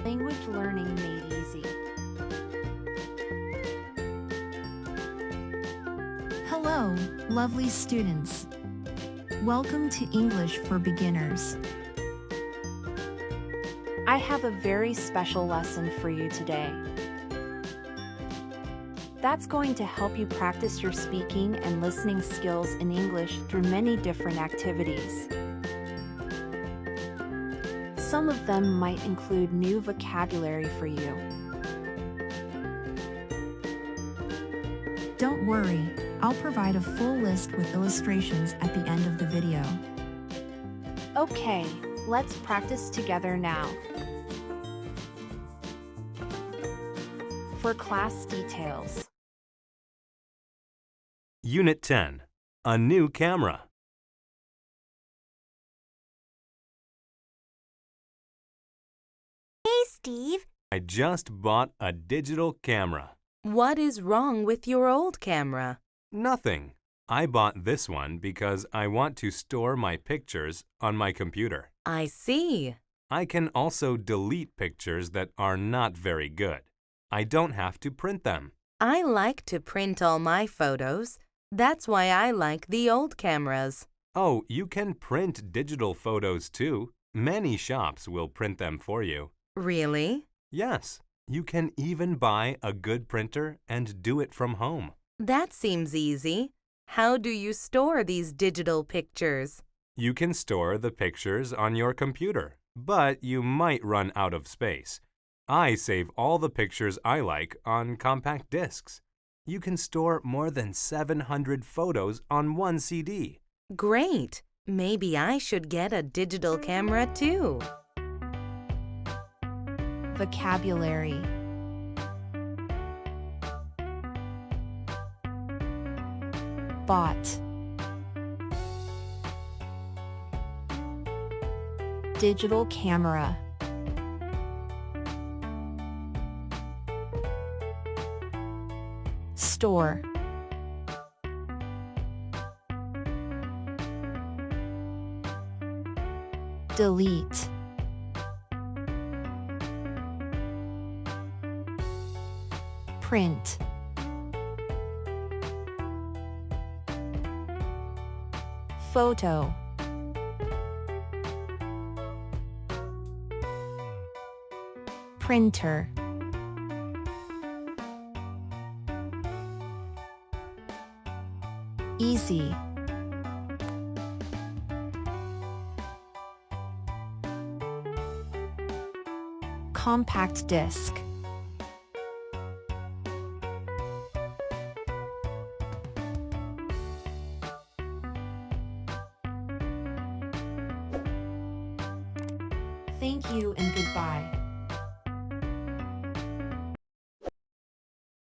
Language learning made easy. Hello, lovely students. Welcome to English for Beginners. I have a very special lesson for you today. That's going to help you practice your speaking and listening skills in English through many different activities. Some of them might include new vocabulary for you. Don't worry, I'll provide a full list with illustrations at the end of the video. Okay, let's practice together now. For class details. Unit 10. A new camera. Hey, Steve. I just bought a digital camera. What is wrong with your old camera? Nothing. I bought this one because I want to store my pictures on my computer. I see. I can also delete pictures that are not very good. I don't have to print them. I like to print all my photos. That's why I like the old cameras. Oh, you can print digital photos too. Many shops will print them for you. Really? Yes, you can even buy a good printer and do it from home. That seems easy. How do you store these digital pictures? You can store the pictures on your computer, but you might run out of space. I save all the pictures I like on compact discs. You can store more than 700 photos on one CD. Great! Maybe I should get a digital camera too. Vocabulary. Bought. Digital camera. Store. Delete. Print. Photo. Printer. Easy. Compact disc. Thank you and goodbye.